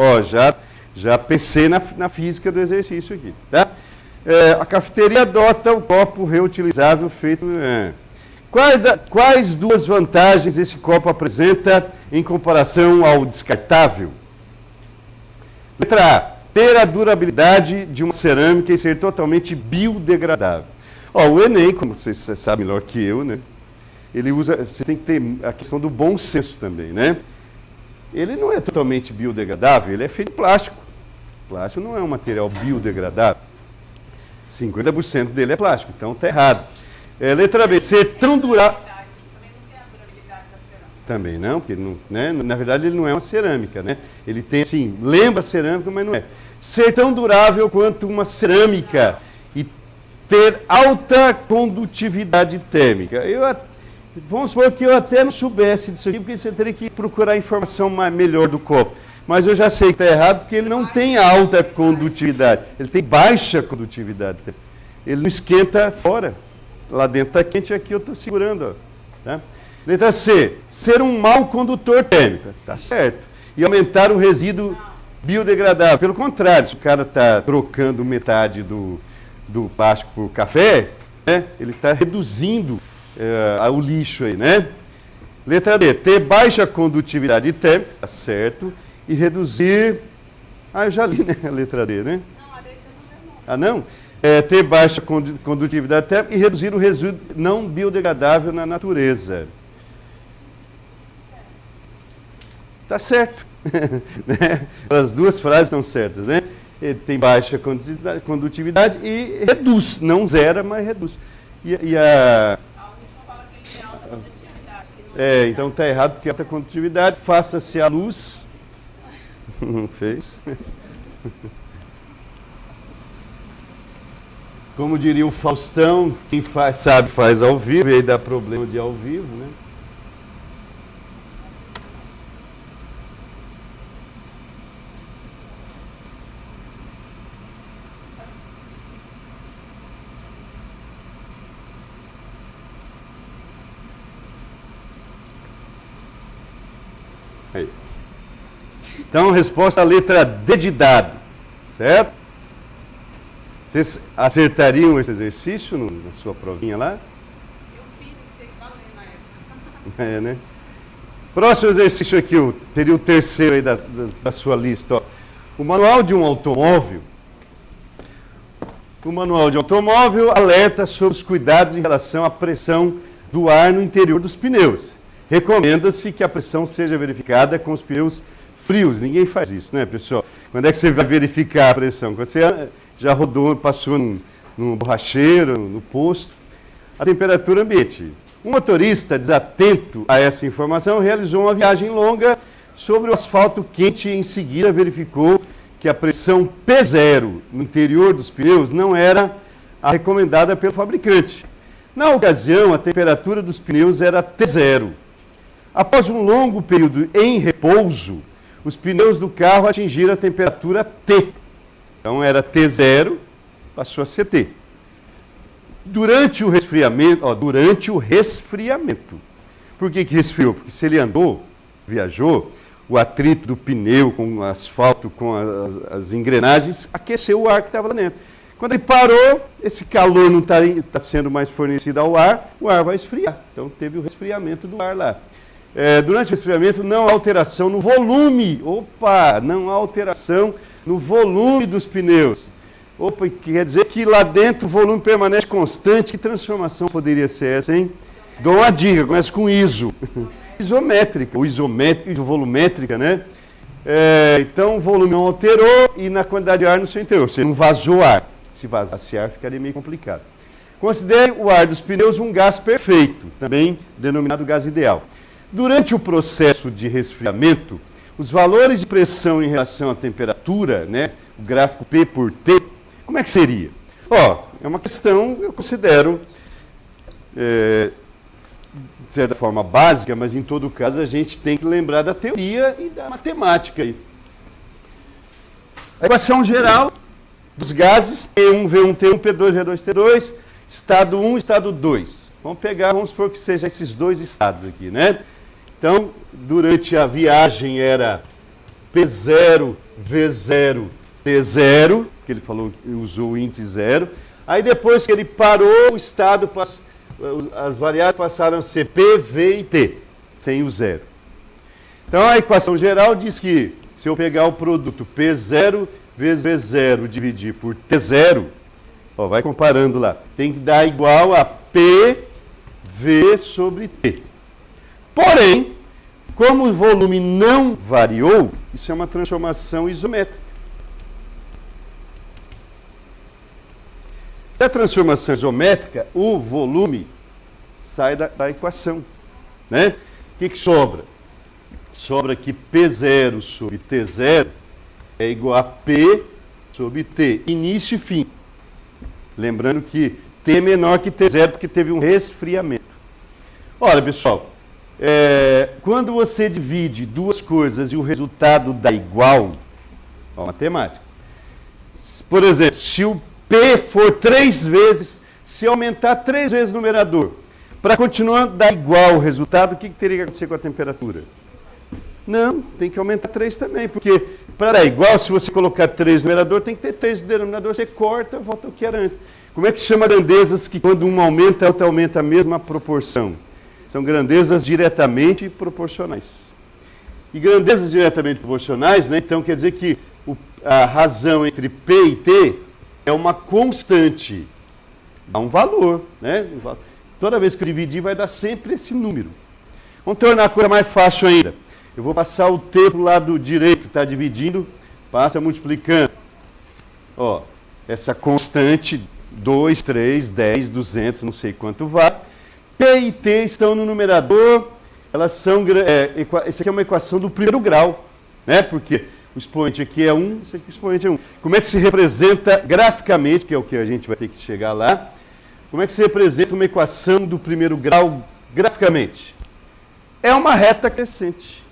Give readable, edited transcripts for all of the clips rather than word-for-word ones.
Ó, já pensei na física do exercício aqui, tá? A cafeteria adota o copo reutilizável feito... Quais duas vantagens esse copo apresenta em comparação ao descartável? Letra A. Ter a durabilidade de uma cerâmica e ser totalmente biodegradável. Ó, o Enem, como vocês sabem melhor que eu, né? Ele usa, você tem que ter a questão do bom senso também, né? Ele não é totalmente biodegradável, ele é feito de plástico. Plástico não é um material biodegradável. 50% dele é plástico, então está errado. Letra B, ser tão durável... Também não tem a durabilidade da cerâmica. Também não, porque não, né? Na verdade ele não é uma cerâmica, né? Ele tem, assim, lembra cerâmica, mas não é. Ser tão durável quanto uma cerâmica e ter alta condutividade térmica. Vamos supor que eu até não soubesse disso aqui, porque você teria que procurar informação melhor do copo. Mas eu já sei que está errado, porque ele não tem alta condutividade. Ele tem baixa condutividade. Ele não esquenta fora. Lá dentro está quente e aqui eu estou segurando. Ó, tá? Letra C. Ser um mau condutor térmico. Está certo. E aumentar o resíduo biodegradável. Pelo contrário, se o cara está trocando metade do plástico por café, né, ele está reduzindo o lixo aí, né? Letra D. Ter baixa condutividade térmica. Está certo. E reduzir... eu já li, né? A letra D, né? Não, a letra não é não. Ah, não? Ter baixa condutividade térmica e reduzir o resíduo não biodegradável na natureza. Tá certo. Né? As duas frases estão certas, né? Ele tem baixa condutividade e reduz, não zera, mas reduz. A Unisson fala que ele tem alta condutividade. Que não Então está errado, porque alta condutividade, faça-se a luz. Não fez. Como diria o Faustão, quem sabe faz ao vivo, e aí dá problema de ao vivo, né? Aí. Então, resposta à letra D de dado, certo? Vocês acertariam esse exercício na sua provinha lá? Eu fiz, não sei qual na época. Né? Próximo exercício aqui, teria o terceiro aí da sua lista. Ó. O manual de um automóvel. O manual de automóvel alerta sobre os cuidados em relação à pressão do ar no interior dos pneus. Recomenda-se que a pressão seja verificada com os pneus frios. Ninguém faz isso, né, pessoal? Quando é que você vai verificar a pressão? Quando você já rodou, passou no borracheiro, no posto. A temperatura ambiente. Um motorista desatento a essa informação realizou uma viagem longa sobre o asfalto quente e em seguida verificou que a pressão P0 no interior dos pneus não era a recomendada pelo fabricante. Na ocasião, a temperatura dos pneus era T0. Após um longo período em repouso, os pneus do carro atingiram a temperatura T. Então era T0, passou a ser T. Durante o resfriamento, por que resfriou? Porque se ele viajou, o atrito do pneu com o asfalto, com as engrenagens, aqueceu o ar que estava lá dentro. Quando ele parou, esse calor não está sendo mais fornecido ao ar, o ar vai esfriar. Então teve o resfriamento do ar lá. Durante o resfriamento, não há alteração no volume. Não há alteração no volume dos pneus. Quer dizer que lá dentro o volume permanece constante. Que transformação poderia ser essa, hein? Dou uma dica, começa com ISO. Isométrica, isovolumétrica, né? Então o volume não alterou e na quantidade de ar no seu interior. Você não vazou ar. Se vazasse ar, ficaria meio complicado. Considere o ar dos pneus um gás perfeito, também denominado gás ideal. Durante o processo de resfriamento, os valores de pressão em relação à temperatura, né, o gráfico P por T, como é que seria? É uma questão, eu considero, de certa forma básica, mas em todo caso a gente tem que lembrar da teoria e da matemática aí. A equação geral dos gases, P1, V1, T1, P2, V2, T2, estado 1, estado 2. Vamos supor que sejam esses dois estados aqui, né? Então, durante a viagem era P0, V0, T0, que ele falou, usou o índice 0. Aí depois que ele parou, o estado, as variáveis passaram a ser P, V e T, sem o 0. Então a equação geral diz que se eu pegar o produto P0 vezes V0 dividir por T0, ó, vai comparando lá, tem que dar igual a PV sobre T. Porém, como o volume não variou, isso é uma transformação isométrica. Se a transformação isométrica, o volume sai da equação, né? O que sobra? Sobra que P0 sobre T0 é igual a P sobre T, início e fim. Lembrando que T é menor que T0 porque teve um resfriamento. Olha, pessoal, quando você divide duas coisas e o resultado dá igual, ó, matemática. Por exemplo, se o P for 3 vezes, se aumentar 3 vezes o numerador, para continuar a dar igual o resultado, o que teria que acontecer com a temperatura? Não, tem que aumentar 3 também, porque para dar igual, se você colocar 3 no numerador, tem que ter 3 no denominador, você corta, volta ao que era antes. Como é que se chama grandezas que quando uma aumenta, a outra aumenta a mesma proporção? São grandezas diretamente proporcionais. E grandezas diretamente proporcionais, né, então quer dizer que a razão entre P e T é uma constante, dá um valor, né? Toda vez que eu dividir vai dar sempre esse número. Vamos tornar a coisa mais fácil ainda. Eu vou passar o T para o lado direito, está dividindo, passa multiplicando. Ó, essa constante, 2, 3, 10, 200, não sei quanto vai. P e T estão no numerador, elas são, essa aqui é uma equação do primeiro grau, né? Porque o expoente aqui é 1, esse aqui o expoente é 1. Como é que se representa graficamente, que é o que a gente vai ter que chegar lá, como é que se representa uma equação do primeiro grau graficamente? É uma reta crescente.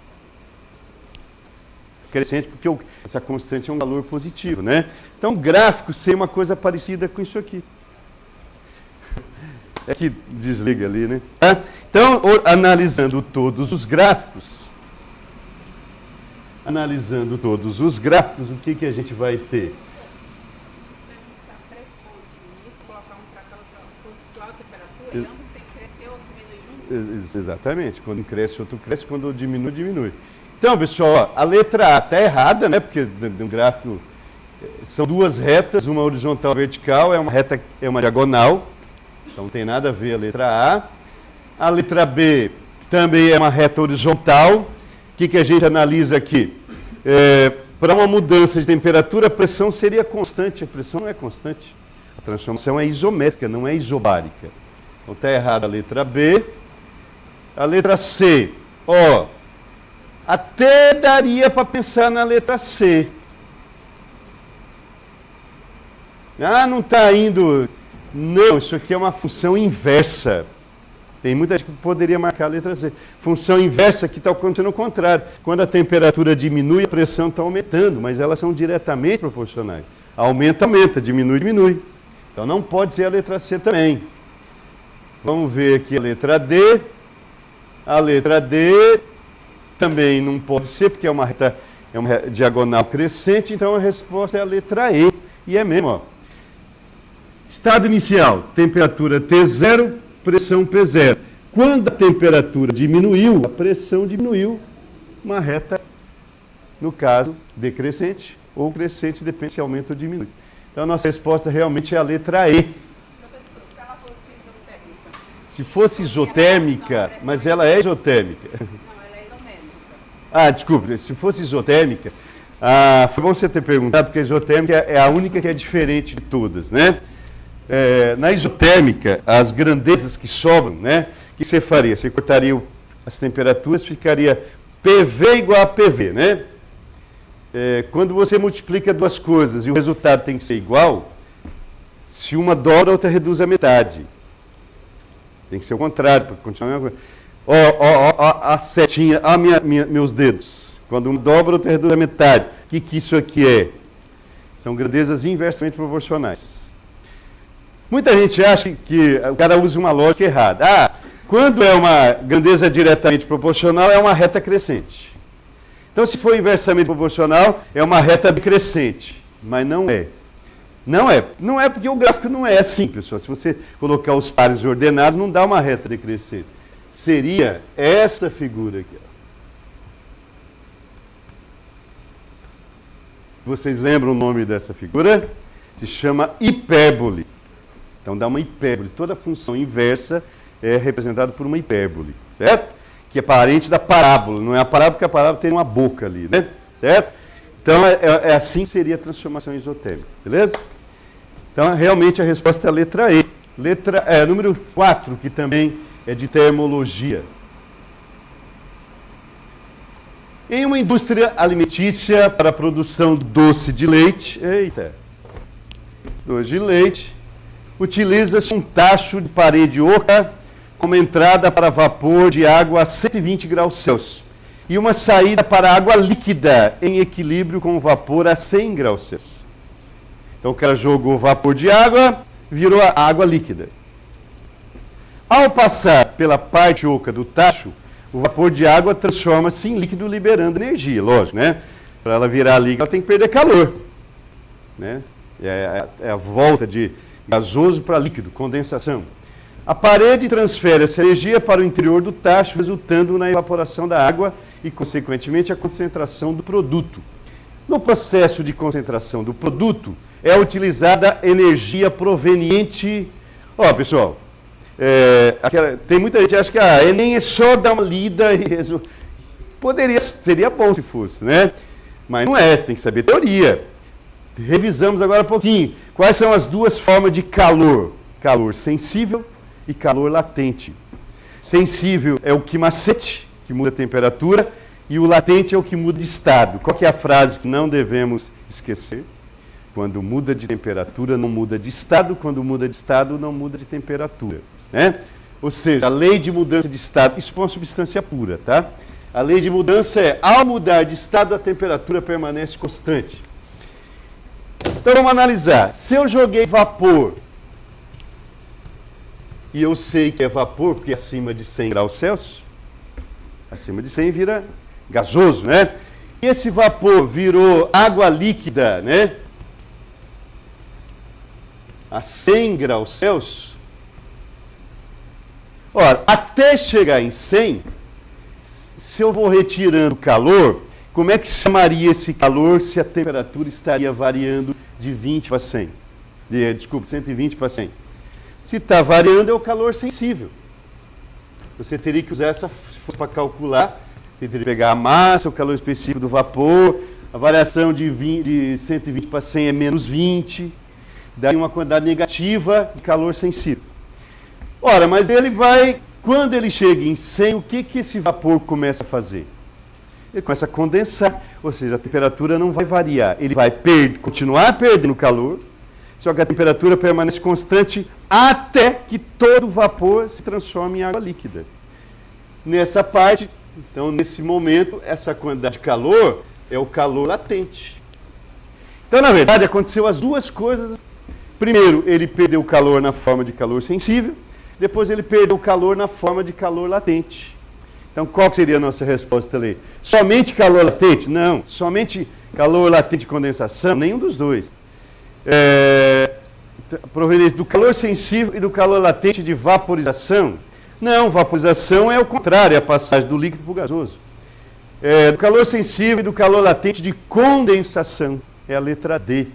Crescente porque essa constante é um valor positivo, né? Então, o gráfico seria uma coisa parecida com isso aqui. É que desliga ali, né? Então, analisando todos os gráficos, o que a gente vai ter? Exatamente. Quando cresce, outro cresce. Quando diminui, diminui. Então, pessoal, ó, a letra A está errada, né? Porque no gráfico são duas retas, uma horizontal e vertical, é uma diagonal. Então não tem nada a ver a letra A. A letra B também é uma reta horizontal. O que a gente analisa aqui? Para uma mudança de temperatura, a pressão seria constante. A pressão não é constante. A transformação é isométrica, não é isobárica. Então está errada a letra B. A letra C, ó, até daria para pensar na letra C. Ah, não está indo... Não, isso aqui é uma função inversa. Tem muita gente que poderia marcar a letra C. Função inversa que está acontecendo o contrário. Quando a temperatura diminui, a pressão está aumentando, mas elas são diretamente proporcionais. Aumenta, aumenta, diminui, diminui. Então não pode ser a letra C também. Vamos ver aqui a letra D. A letra D também não pode ser, porque é uma diagonal crescente, então a resposta é a letra E. E é mesmo, ó. Estado inicial, temperatura T0, pressão P0. Quando a temperatura diminuiu, a pressão diminuiu, uma reta, no caso, decrescente ou crescente, depende se aumenta ou diminui. Então a nossa resposta realmente é a letra E. Professor, se ela fosse isotérmica. Se fosse isotérmica, mas ela é isotérmica. Não, ela é isomérmica. Ah, desculpe, se fosse isotérmica, foi bom você ter perguntado, porque a isotérmica é a única que é diferente de todas, né? Na isotérmica, as grandezas que sobram, né? O que você faria? Você cortaria as temperaturas, ficaria PV igual a PV, né? Quando você multiplica duas coisas e o resultado tem que ser igual, se uma dobra, a outra reduz a metade. Tem que ser o contrário, para continuar a mesma coisa. Ó, a setinha, meus dedos. Quando uma dobra, a outra reduz a metade. O que isso aqui é? São grandezas inversamente proporcionais. Muita gente acha que o cara usa uma lógica errada. Quando é uma grandeza diretamente proporcional, é uma reta crescente. Então, se for inversamente proporcional, é uma reta decrescente, mas não é. Não é porque o gráfico não é assim, pessoal. Se você colocar os pares ordenados, não dá uma reta decrescente. Seria esta figura aqui. Vocês lembram o nome dessa figura? Se chama hipérbole. Então dá uma hipérbole. Toda função inversa é representada por uma hipérbole, certo? Que é parente da parábola. Não é a parábola porque a parábola tem uma boca ali, né? Certo? Então assim seria a transformação isotérmica, beleza? Então realmente a resposta é a letra E. Número 4, que também é de termologia. Em uma indústria alimentícia para a produção de doce de leite, doce de leite, utiliza-se um tacho de parede oca como entrada para vapor de água a 120 graus Celsius e uma saída para água líquida em equilíbrio com o vapor a 100 graus Celsius. Então o cara jogou vapor de água, virou a água líquida. Ao passar pela parte oca do tacho, o vapor de água transforma-se em líquido liberando energia, lógico, né? Para ela virar líquido, ela tem que perder calor, né? É a volta de gasoso para líquido, condensação. A parede transfere essa energia para o interior do tacho, resultando na evaporação da água e, consequentemente, a concentração do produto. No processo de concentração do produto, é utilizada energia proveniente... pessoal, tem muita gente que acha que Enem é só dar uma lida e resolver. Seria bom se fosse, né? Mas não é, você tem que saber teoria. Revisamos agora um pouquinho. Quais são as duas formas de calor? Calor sensível e calor latente. Sensível é o quimacete, que muda a temperatura, e o latente é o que muda de estado. Qual que é a frase que não devemos esquecer? Quando muda de temperatura, não muda de estado. Quando muda de estado, não muda de temperatura. Né? Ou seja, a lei de mudança de estado, isso é uma substância pura, tá? A lei de mudança é, ao mudar de estado, a temperatura permanece constante. Então vamos analisar. Se eu joguei vapor, e eu sei que é vapor, porque é acima de 100 graus Celsius, acima de 100 vira gasoso, né? E esse vapor virou água líquida, né? A 100 graus Celsius. Ora, até chegar em 100, se eu vou retirando calor, como é que se chamaria esse calor se a temperatura estaria variando de 20 para 100? 120 para 100. Se está variando, é o calor sensível. Você teria que usar essa, se for para calcular, você teria que pegar a massa, o calor específico do vapor, a variação de 120 para 100 é menos 20, daí uma quantidade negativa de calor sensível. Ora, mas ele vai, quando ele chega em 100, o que esse vapor começa a fazer? Ele começa a condensar, ou seja, a temperatura não vai variar, ele vai continuar perdendo calor, só que a temperatura permanece constante até que todo o vapor se transforme em água líquida. Nessa parte, então, nesse momento, essa quantidade de calor é o calor latente. Então, na verdade, aconteceu as duas coisas. Primeiro, ele perdeu o calor na forma de calor sensível, depois ele perdeu o calor na forma de calor latente. Então, qual seria a nossa resposta ali? Somente calor latente? Não. Somente calor latente de condensação? Nenhum dos dois. Proveniente do calor sensível e do calor latente de vaporização? Não, vaporização é o contrário, é a passagem do líquido para o gasoso. Do calor sensível e do calor latente de condensação. É a letra D.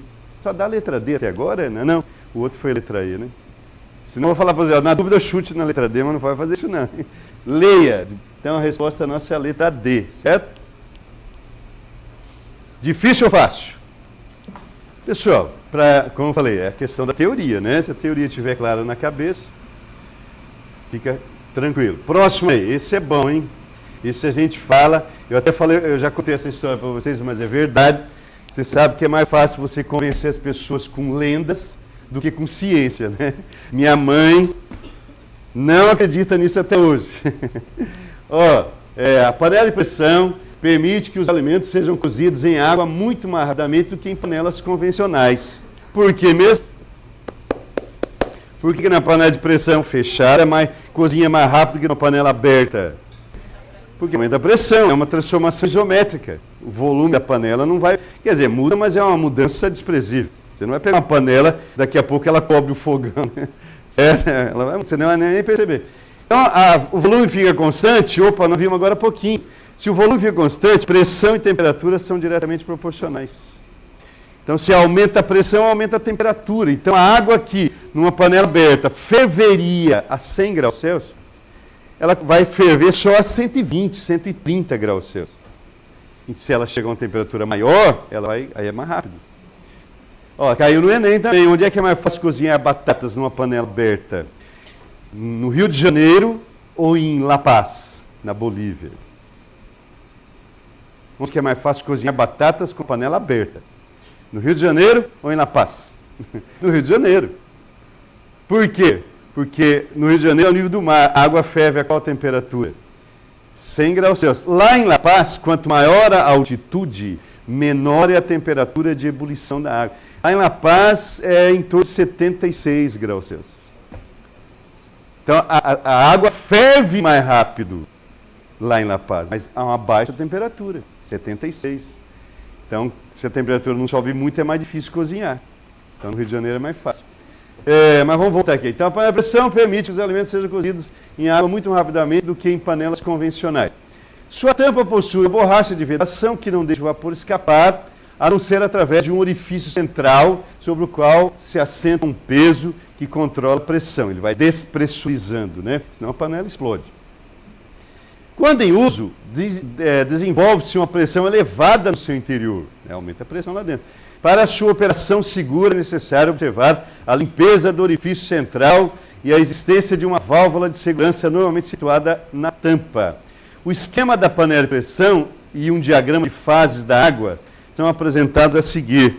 Só dá a letra D até agora? Não. O outro foi a letra E, né? Senão eu vou falar para você, na dúvida chute na letra D, mas não vai fazer isso não. Leia. Então a resposta nossa é a letra D, certo? Difícil ou fácil? Pessoal, como eu falei, é a questão da teoria, né? Se a teoria estiver clara na cabeça, fica tranquilo. Próximo aí, esse é bom, hein? Esse a gente fala, eu até falei, eu já contei essa história para vocês, mas é verdade. Você sabe que é mais fácil você convencer as pessoas com lendas do que com ciência, né? Minha mãe não acredita nisso até hoje. A panela de pressão permite que os alimentos sejam cozidos em água muito mais rapidamente do que em panelas convencionais. Por quê mesmo? Por que na panela de pressão fechada cozinha mais rápido que na panela aberta? Porque aumenta a pressão, é uma transformação isométrica. O volume da panela não vai... Quer dizer, muda, mas é uma mudança desprezível. Você não vai pegar uma panela, daqui a pouco ela cobre o fogão. Você não vai nem perceber. Então, o volume fica constante. Opa, nós vimos agora pouquinho. Se o volume fica constante, pressão e temperatura são diretamente proporcionais. Então, se aumenta a pressão, aumenta a temperatura. Então, a água aqui, numa panela aberta, ferveria a 100 graus Celsius, ela vai ferver só a 120, 130 graus Celsius. E se ela chegar a uma temperatura maior, aí é mais rápido. Ó, caiu no Enem também. Onde é que é mais fácil cozinhar batatas numa panela aberta? No Rio de Janeiro ou em La Paz, na Bolívia? Onde que é mais fácil cozinhar batatas com panela aberta? No Rio de Janeiro ou em La Paz? No Rio de Janeiro. Por quê? Porque no Rio de Janeiro, ao nível do mar, a água ferve a qual temperatura? 100 graus Celsius. Lá em La Paz, quanto maior a altitude, menor é a temperatura de ebulição da água. Lá em La Paz é em torno de 76 graus Celsius. Então, a água ferve mais rápido lá em La Paz, mas a uma baixa temperatura, 76. Então, se a temperatura não sobe muito, é mais difícil cozinhar. Então, no Rio de Janeiro é mais fácil. Mas vamos voltar aqui. Então, a panela de pressão permite que os alimentos sejam cozidos em água muito mais rapidamente do que em panelas convencionais. Sua tampa possui borracha de vedação que não deixa o vapor escapar, a não ser através de um orifício central sobre o qual se assenta um peso que controla a pressão. Ele vai despressurizando, né? Senão a panela explode. Quando em uso, desenvolve-se uma pressão elevada no seu interior. Aumenta a pressão lá dentro. Para a sua operação segura, é necessário observar a limpeza do orifício central e a existência de uma válvula de segurança normalmente situada na tampa. O esquema da panela de pressão e um diagrama de fases da água são apresentados a seguir.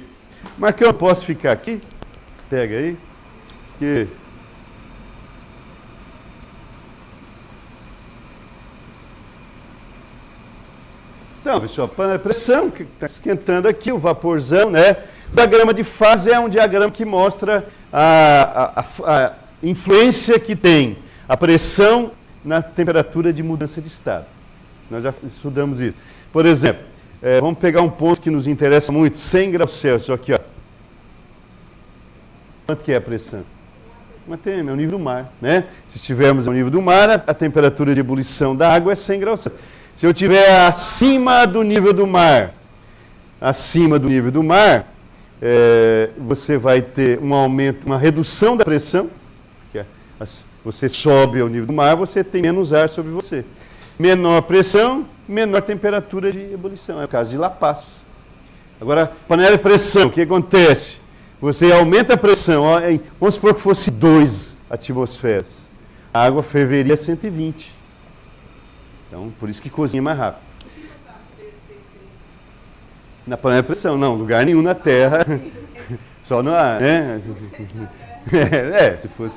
Marcão, eu posso ficar aqui? Pega aí. Que... Então, pessoal, a panela de pressão, que está esquentando aqui, o vaporzão, né? O diagrama de fase é um diagrama que mostra a influência que tem a pressão na temperatura de mudança de estado. Nós já estudamos isso. Por exemplo, vamos pegar um ponto que nos interessa muito, 100 graus Celsius, aqui, ó. Quanto que é a pressão? 1 atm, é o nível do mar, né? Se estivermos no nível do mar, a temperatura de ebulição da água é 100 graus Celsius. Se eu estiver acima do nível do mar, você vai ter um aumento, uma redução da pressão, porque você sobe ao nível do mar, você tem menos ar sobre você. Menor pressão, menor temperatura de ebulição. É o caso de La Paz. Agora, panela de pressão, o que acontece? Você aumenta a pressão, vamos supor que fosse 2 atmosferas. A água ferveria a 120. Então, por isso que cozinha mais rápido. Na panela de pressão, não, lugar nenhum na terra, só no ar, né? Se fosse...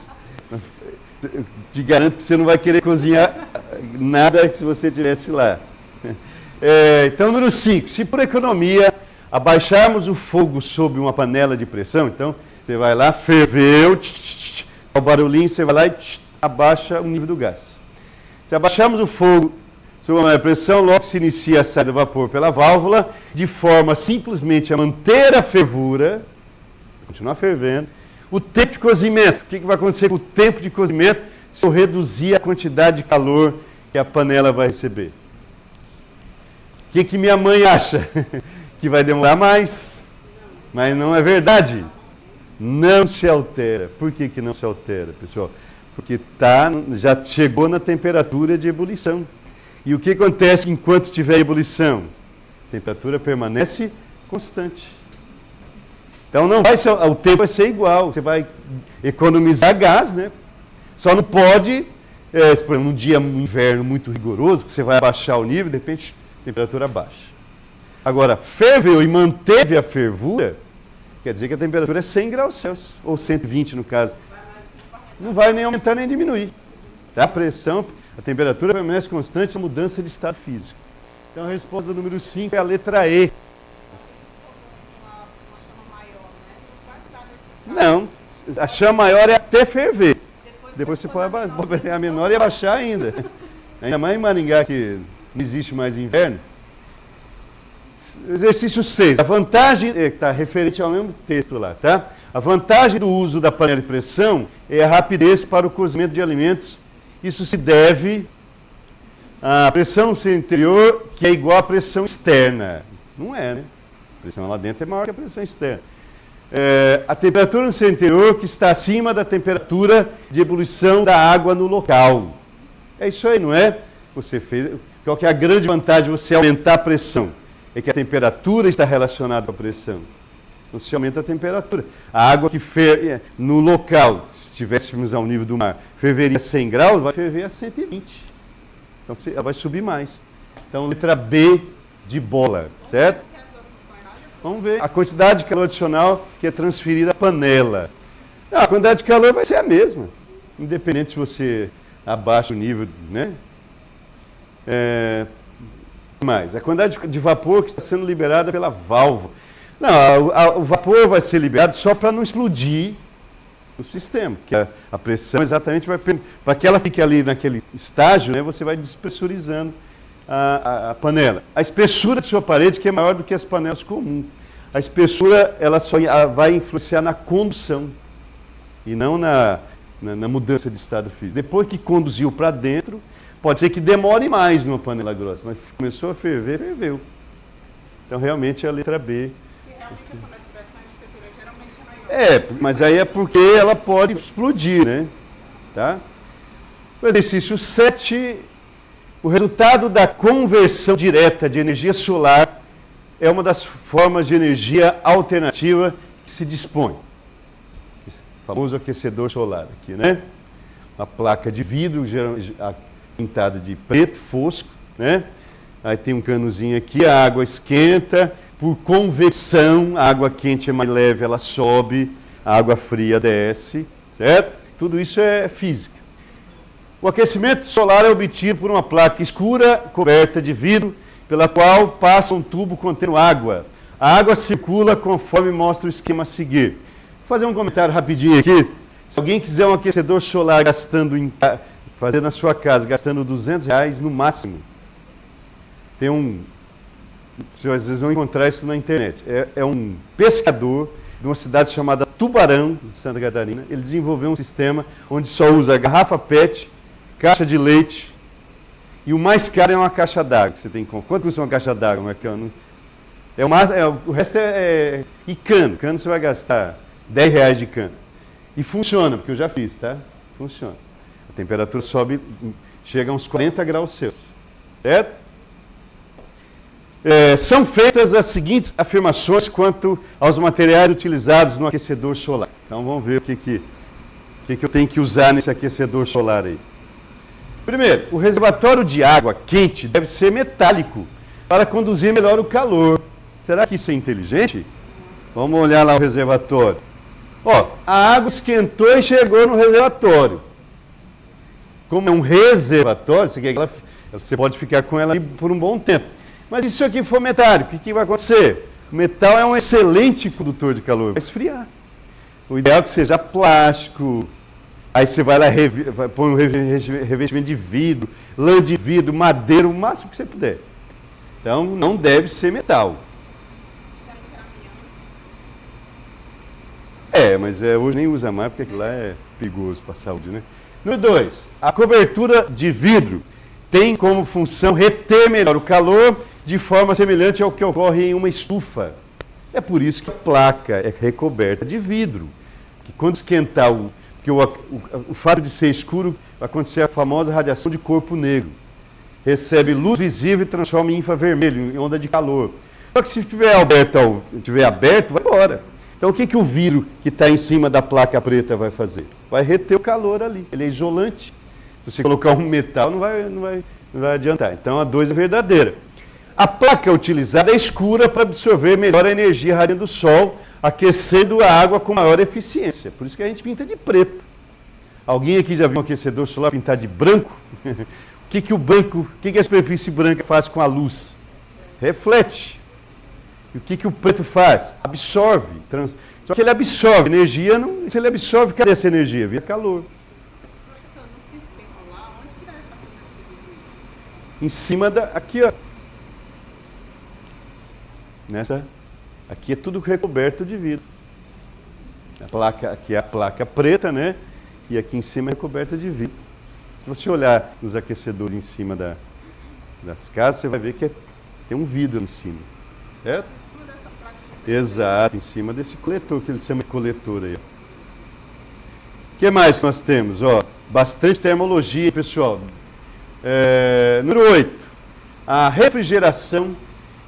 Te garanto que você não vai querer cozinhar nada se você estivesse lá. Então, número 5, se por economia abaixarmos o fogo sob uma panela de pressão, então você vai lá, ferveu, o barulhinho, você vai lá e abaixa o nível do gás. Se abaixarmos o fogo sob uma pressão, logo se inicia a saída do vapor pela válvula, de forma simplesmente a manter a fervura, continuar fervendo. O tempo de cozimento, o que vai acontecer com o tempo de cozimento se eu reduzir a quantidade de calor que a panela vai receber? O que minha mãe acha? Que vai demorar mais, mas não é verdade. Não se altera. Por que não se altera, pessoal? Porque já chegou na temperatura de ebulição. E o que acontece enquanto tiver ebulição? A temperatura permanece constante. Então o tempo vai ser igual, você vai economizar gás, né? Só não pode, por exemplo, num dia no inverno muito rigoroso, que você vai abaixar o nível, de repente a temperatura baixa. Agora, ferveu e manteve a fervura, quer dizer que a temperatura é 100 graus Celsius, ou 120 no caso. Não vai nem aumentar nem diminuir. A pressão, a temperatura permanece constante, a mudança de estado físico. Então a resposta número 5 é a letra E. Não, a chama maior é até ferver. Depois você pode a menor e abaixar ainda. Ainda mais em Maringá, que não existe mais inverno. Exercício 6. A vantagem, está referente ao mesmo texto lá, tá? A vantagem do uso da panela de pressão é a rapidez para o cozimento de alimentos. Isso se deve à pressão no seu interior, que é igual à pressão externa. Não é, né? A pressão lá dentro é maior que a pressão externa. A temperatura no seu interior que está acima da temperatura de ebulição da água no local. É isso aí, não é? Você fez. Qual que é a grande vantagem de você aumentar a pressão? É que a temperatura está relacionada com a pressão. Então, se aumenta a temperatura. A água que ferve no local, se estivéssemos ao nível do mar, ferveria a 100 graus, vai ferver a 120. Então, ela vai subir mais. Então, letra B de bola, certo? Vamos ver a quantidade de calor adicional que é transferida à panela. A quantidade de calor vai ser a mesma, independente se você abaixa o nível, né? Mais. A quantidade de vapor que está sendo liberada pela válvula. Não, o vapor vai ser liberado só para não explodir o sistema, porque a pressão exatamente vai... Para que ela fique ali naquele estágio, né, você vai despressurizando a panela. A espessura de sua parede que é maior do que as panelas comuns. A espessura ela só vai influenciar na condução e não na mudança de estado físico. Depois que conduziu para dentro, pode ser que demore mais numa panela grossa, mas começou a ferver, ferveu. Então, realmente, é a letra B. Que realmente a panela de pressão, a espessura geralmente é maior. Mas aí é porque ela pode explodir, né? Tá? O exercício 7, o resultado da conversão direta de energia solar é uma das formas de energia alternativa que se dispõe. O famoso aquecedor solar aqui, né? Uma placa de vidro, pintada de preto, fosco, né? Aí tem um canozinho aqui, a água esquenta, por convecção, a água quente é mais leve, ela sobe, a água fria desce, certo? Tudo isso é física. O aquecimento solar é obtido por uma placa escura, coberta de vidro, pela qual passa um tubo contendo água. A água circula conforme mostra o esquema a seguir. Vou fazer um comentário rapidinho aqui. Se alguém quiser um aquecedor solar fazer na sua casa, gastando R$200 no máximo. Tem vocês às vezes vão encontrar isso na internet. É um pescador de uma cidade chamada Tubarão, Santa Catarina. Ele desenvolveu um sistema onde só usa garrafa PET, caixa de leite, e o mais caro é uma caixa d'água que você tem que comprar. Quanto custa uma caixa d'água, Marcão? O resto e cano. Cano você vai gastar R$10 de cano. E funciona, porque eu já fiz, tá? Funciona. A temperatura sobe, chega a uns 40 graus Celsius. Certo? São feitas as seguintes afirmações quanto aos materiais utilizados no aquecedor solar. Então vamos ver o que eu tenho que usar nesse aquecedor solar aí. Primeiro, o reservatório de água quente deve ser metálico para conduzir melhor o calor. Será que isso é inteligente? Vamos olhar lá o reservatório. A água esquentou e chegou no reservatório. Como é um reservatório, você pode ficar com ela aí por um bom tempo. Mas se isso aqui for metálico, o que vai acontecer? O metal é um excelente condutor de calor, vai esfriar. O ideal é que seja plástico. Aí você vai lá, põe um revestimento de vidro, lã de vidro, madeira, o máximo que você puder. Então, não deve ser metal. Mas hoje nem usa mais, porque aquilo lá é perigoso para a saúde, né? Número 2, a cobertura de vidro tem como função reter melhor o calor de forma semelhante ao que ocorre em uma estufa. É por isso que a placa é recoberta de vidro. Que quando esquentar o fato de ser escuro, vai acontecer a famosa radiação de corpo negro. Recebe luz visível e transforma em infravermelho, em onda de calor. Só que se estiver aberto, vai embora. Então o que o vidro que está em cima da placa preta vai fazer? Vai reter o calor ali. Ele é isolante. Se você colocar um metal, não vai adiantar. Então a 2 é verdadeira. A placa utilizada é escura para absorver melhor a energia radiante do sol, aquecendo a água com maior eficiência. Por isso que a gente pinta de preto. Alguém aqui já viu um aquecedor solar pintar de branco? O que a superfície branca faz com a luz? Reflete. E o que o preto faz? Absorve. Só que ele absorve energia, se ele absorve, cadê essa energia? Vira calor. Professor, no sistema lá, onde que dá essa fonte de luz? em cima aqui, ó. Aqui é tudo recoberto de vidro. Aqui é a placa preta, né? E aqui em cima é recoberta de vidro. Se você olhar nos aquecedores em cima das casas, você vai ver que tem um vidro em cima. Certo? Exato, em cima desse coletor, que ele chama de coletor aí. O que mais nós temos? Ó, bastante termologia, pessoal. Número 8. A refrigeração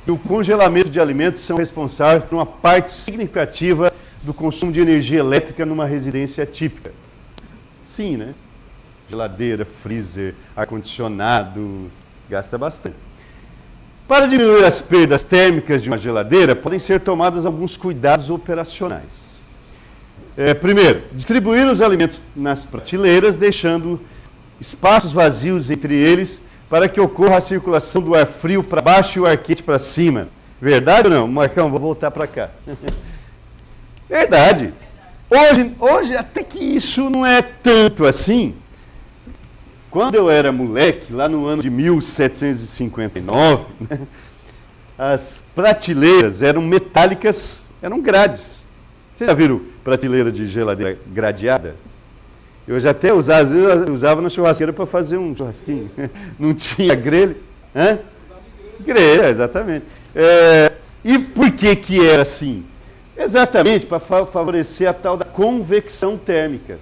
e o congelamento de alimentos são responsáveis por uma parte significativa do consumo de energia elétrica numa residência típica. Sim, né? Geladeira, freezer, ar-condicionado, gasta bastante. Para diminuir as perdas térmicas de uma geladeira, podem ser tomados alguns cuidados operacionais. Primeiro, distribuir os alimentos nas prateleiras, deixando espaços vazios entre eles para que ocorra a circulação do ar frio para baixo e o ar quente para cima. Verdade ou não? Marcão, vou voltar para cá. Verdade. Hoje, até que isso não é tanto assim. Quando eu era moleque, lá no ano de 1759, né, as prateleiras eram metálicas, eram grades. Vocês já viram prateleira de geladeira gradeada? Eu já até usava, às vezes eu usava na churrasqueira para fazer um churrasquinho. Não tinha grelha. Hã? Grelha, exatamente. E por que era assim? Exatamente para favorecer a tal da convecção térmica.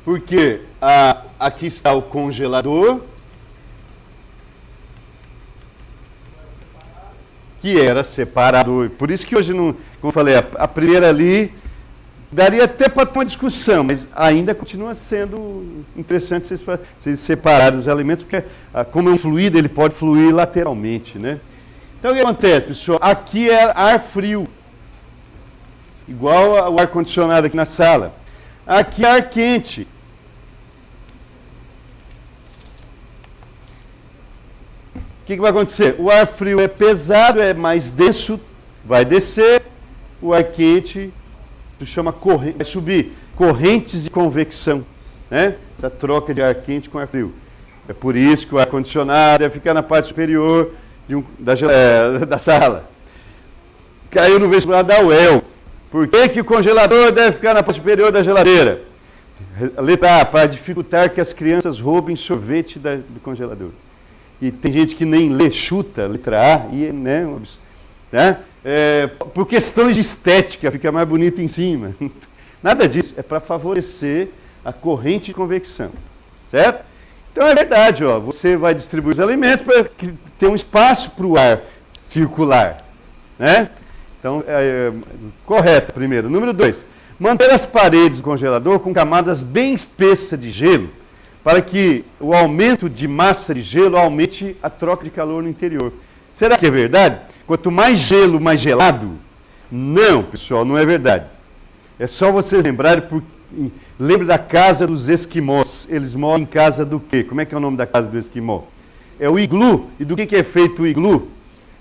Porque aqui está o congelador, que era separado. Por isso que hoje, como eu falei, a primeira ali daria até para ter uma discussão, mas ainda continua sendo interessante vocês separarem os alimentos, porque como é um fluido, ele pode fluir lateralmente, né? Então, o que acontece, pessoal? Aqui é ar frio, igual ao ar-condicionado aqui na sala. Aqui é ar quente. O que vai acontecer? O ar frio é pesado, é mais denso, vai descer, o ar quente chama corrente, vai subir, correntes de convecção, né? Essa troca de ar quente com ar frio. É por isso que o ar-condicionado deve ficar na parte superior da sala. Caiu no vestibular da UEL. Por que o congelador deve ficar na parte superior da geladeira? Letra A, para dificultar que as crianças roubem sorvete do congelador. E tem gente que nem lê, chuta, letra A, e, né, por questões de estética, fica mais bonito em cima. Nada disso, é para favorecer a corrente de convecção, certo? Então é verdade, ó, você vai distribuir os alimentos para ter um espaço para o ar circular, né? Então, correto, primeiro. Número 2, manter as paredes do congelador com camadas bem espessas de gelo, para que o aumento de massa de gelo aumente a troca de calor no interior. Será que é verdade? Quanto mais gelo, mais gelado? Não, pessoal, não é verdade. É só vocês lembrarem, lembre da casa dos esquimós. Eles moram em casa do quê? Como é que é o nome da casa do esquimó? É o iglu. E do que é feito o iglu?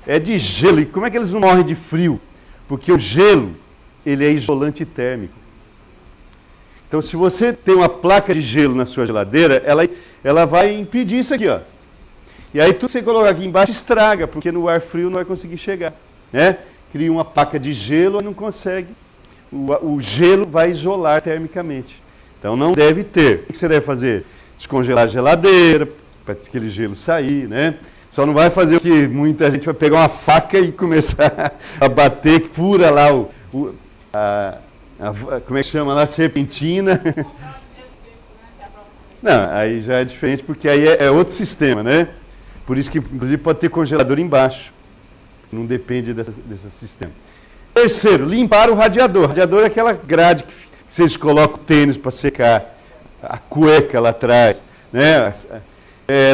É de gelo. E como é que eles não morrem de frio? Porque o gelo, ele é isolante térmico. Então, se você tem uma placa de gelo na sua geladeira, ela vai impedir isso aqui, ó. E aí tudo que você colocar aqui embaixo estraga, porque no ar frio não vai conseguir chegar, né? Cria uma placa de gelo e não consegue. O gelo vai isolar termicamente. Então não deve ter. O que você deve fazer? Descongelar a geladeira, para aquele gelo sair, né? Só não vai fazer o que muita gente vai pegar uma faca e começar a bater, que fura lá como é que chama lá? Serpentina. Não, aí já é diferente, porque aí é outro sistema, né? Por isso que, inclusive, pode ter congelador embaixo. Não depende desse sistema. Terceiro, limpar o radiador. O radiador é aquela grade que vocês colocam o tênis para secar, a cueca lá atrás, né?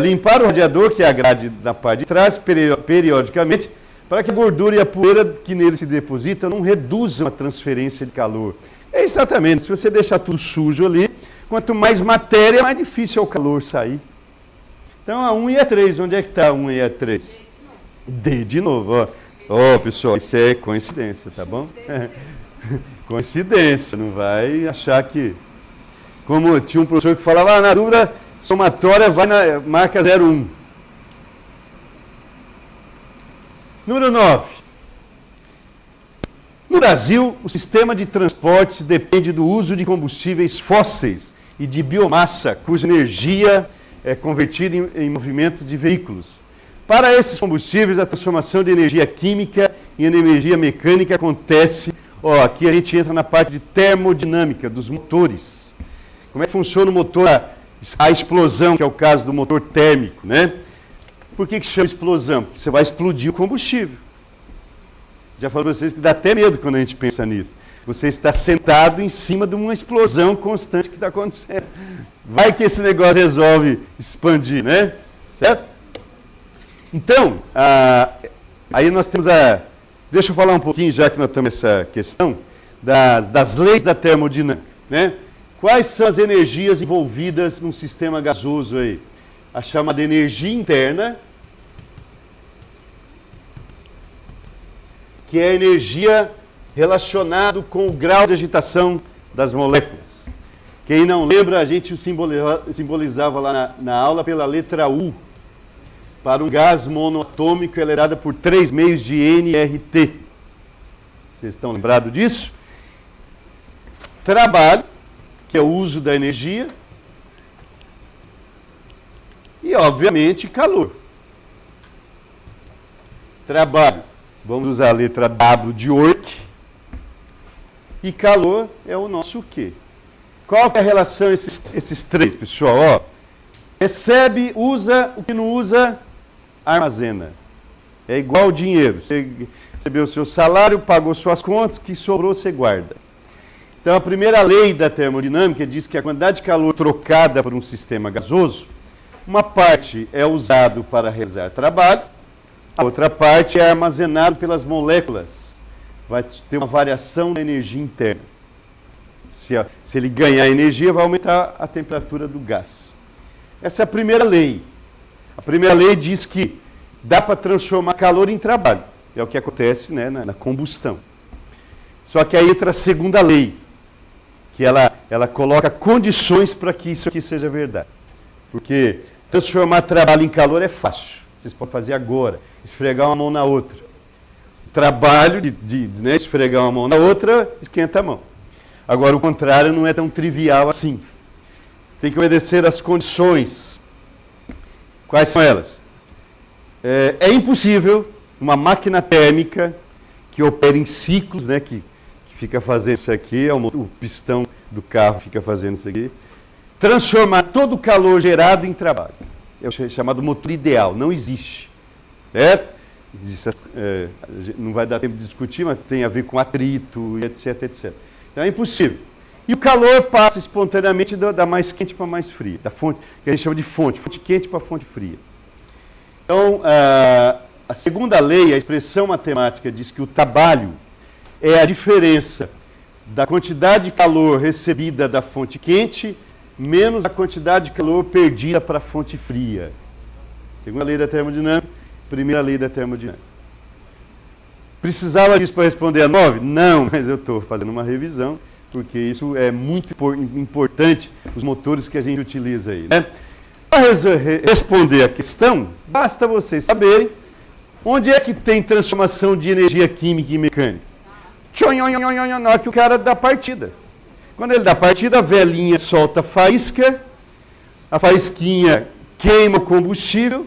Limpar o radiador, que é a grade na parte de trás, periodicamente, para que a gordura e a poeira que nele se deposita não reduzam a transferência de calor. É exatamente, se você deixar tudo sujo ali, quanto mais matéria, mais difícil é o calor sair. Então, a 1 e a 3, onde é que está a 1 e a 3? D de novo, ó. Ó, pessoal, isso é coincidência, tá bom? Coincidência, não vai achar que... Como tinha um professor que falava, na dúvida, Somatória vai na marca 0,1. Número 9. No Brasil, o sistema de transporte depende do uso de combustíveis fósseis e de biomassa, cuja energia é convertida em movimento de veículos. Para esses combustíveis, a transformação de energia química em energia mecânica acontece. Aqui a gente entra na parte de termodinâmica dos motores. Como é que funciona o motor? A explosão, que é o caso do motor térmico, né? Por que chama explosão? Porque você vai explodir o combustível. Já falei para vocês que dá até medo quando a gente pensa nisso. Você está sentado em cima de uma explosão constante que está acontecendo. Vai que esse negócio resolve expandir, né? Certo? Então, aí nós temos Deixa eu falar um pouquinho, já que nós temos essa questão, das leis da termodinâmica, né? Quais são as energias envolvidas num sistema gasoso aí? A chamada energia interna, que é a energia relacionada com o grau de agitação das moléculas. Quem não lembra, a gente simbolizava lá na aula pela letra U. Para um gás monoatômico, ela é dada por 3 meios de nRT. Vocês estão lembrados disso? Trabalho, que é o uso da energia. E, obviamente, calor. Trabalho, vamos usar a letra W de work. E calor é o nosso Q. Qual que é a relação esses três, pessoal? Recebe, usa, o que não usa, armazena. É igual o dinheiro. Você recebeu o seu salário, pagou suas contas, o que sobrou você guarda. Então, a primeira lei da termodinâmica diz que a quantidade de calor trocada por um sistema gasoso, uma parte é usado para realizar trabalho, a outra parte é armazenado pelas moléculas. Vai ter uma variação da energia interna. Se ele ganhar energia, vai aumentar a temperatura do gás. Essa é a primeira lei. A primeira lei diz que dá para transformar calor em trabalho. É o que acontece, né, na combustão. Só que aí entra a segunda lei, que ela coloca condições para que isso aqui seja verdade. Porque transformar trabalho em calor é fácil. Vocês podem fazer agora, esfregar uma mão na outra. Trabalho de esfregar uma mão na outra, esquenta a mão. Agora, o contrário não é tão trivial assim. Tem que obedecer às condições. Quais são elas? É impossível uma máquina térmica que opera em ciclos, né, que fica fazendo isso aqui, o pistão do carro fica fazendo isso aqui, transformar todo o calor gerado em trabalho. É o chamado motor ideal, não existe. Certo? Não vai dar tempo de discutir, mas tem a ver com atrito, etc, etc. Então é impossível. E o calor passa espontaneamente da mais quente para mais fria, da fonte, que a gente chama de fonte quente para fonte fria. Então, a segunda lei, a expressão matemática, diz que o trabalho é a diferença da quantidade de calor recebida da fonte quente menos a quantidade de calor perdida para a fonte fria. Segunda lei da termodinâmica, primeira lei da termodinâmica. Precisava disso para responder a 9? Não, mas eu estou fazendo uma revisão, porque isso é muito importante, os motores que a gente utiliza aí, né? Para responder a questão, basta vocês saberem onde é que tem transformação de energia química e mecânica. Na hora que o cara dá partida. Quando ele dá partida, a velinha solta faísca, a faísquinha queima o combustível,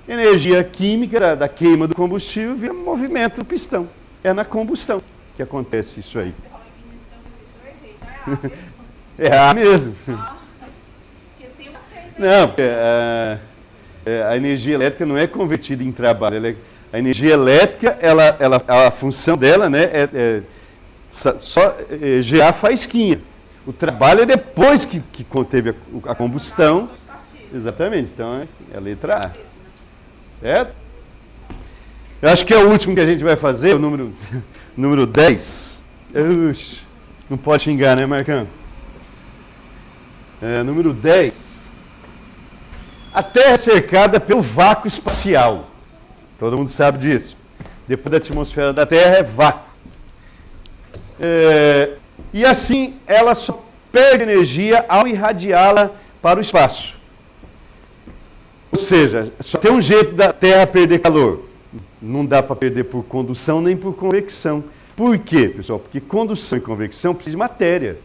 energia química da queima do combustível vira movimento do pistão. É na combustão que acontece isso aí. É a mesmo. Não, a energia elétrica não é convertida em trabalho. A energia elétrica, a função dela, né, só gerar faísquinha. O trabalho é depois que teve a combustão. Exatamente, então é a letra A. Certo? Eu acho que é o último que a gente vai fazer, o número 10. Não pode xingar, né, Marcão? Número 10. A Terra é cercada pelo vácuo espacial. Todo mundo sabe disso. Depois da atmosfera da Terra é vácuo. E assim, ela só perde energia ao irradiá-la para o espaço. Ou seja, só tem um jeito da Terra perder calor. Não dá para perder por condução nem por convecção. Por quê, pessoal? Porque condução e convecção precisam de matéria.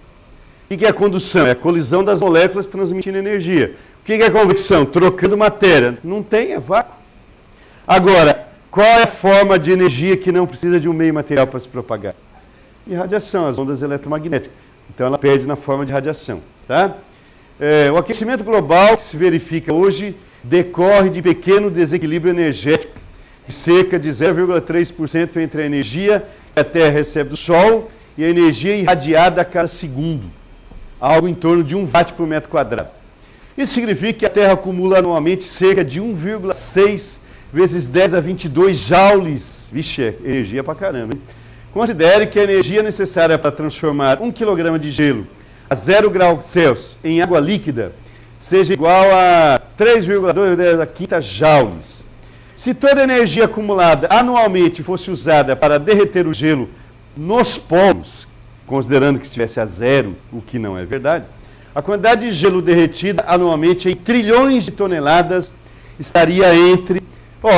O que é a condução? É a colisão das moléculas transmitindo energia. O que é a convecção? Trocando matéria. Não tem, é vácuo. Agora, qual é a forma de energia que não precisa de um meio material para se propagar? Irradiação, as ondas eletromagnéticas. Então ela perde na forma de radiação. Tá? O aquecimento global que se verifica hoje decorre de pequeno desequilíbrio energético, de cerca de 0,3% entre a energia que a Terra recebe do Sol e a energia irradiada a cada segundo, algo em torno de 1 watt por metro quadrado. Isso significa que a Terra acumula anualmente cerca de 1,6 vezes 10 a 22 joules. Vixe, é energia pra caramba, hein? Considere que a energia necessária para transformar 1 kg de gelo a 0 graus Celsius em água líquida seja igual a 3,2 vezes a quinta joules. Se toda a energia acumulada anualmente fosse usada para derreter o gelo nos polos, considerando que estivesse a zero, o que não é verdade, a quantidade de gelo derretida anualmente em trilhões de toneladas estaria entre...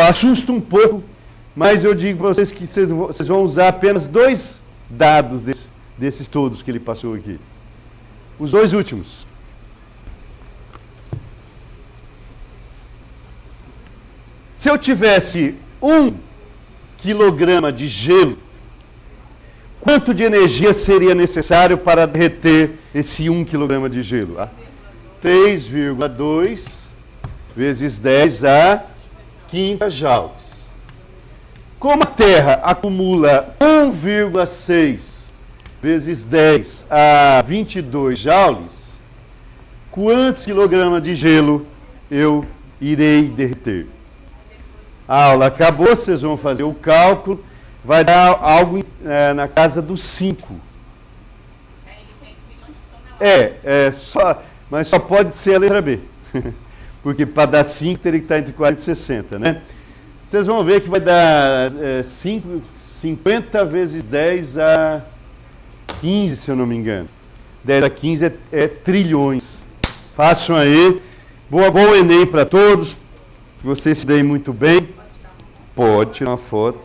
assusta um pouco, mas eu digo para vocês que vocês vão usar apenas 2 dados desses todos que ele passou aqui. Os 2 últimos. Se eu tivesse 1 quilograma de gelo, quanto de energia seria necessário para derreter esse 1 quilograma de gelo? 3,2 vezes 10 a quinta joules. Como a Terra acumula 1,6 vezes 10 a 22 joules, quantos quilogramas de gelo eu irei derreter? A aula acabou, vocês vão fazer o cálculo, vai dar algo na casa dos 5. Mas só pode ser a letra B. Porque para dar 5 teria que estar entre 40 e 60, né? Vocês vão ver que vai dar 50 vezes 10 a 15, se eu não me engano. 10 a 15 é trilhões. Façam aí. Bom Enem para todos. Que vocês se deem muito bem. Pode tirar uma foto.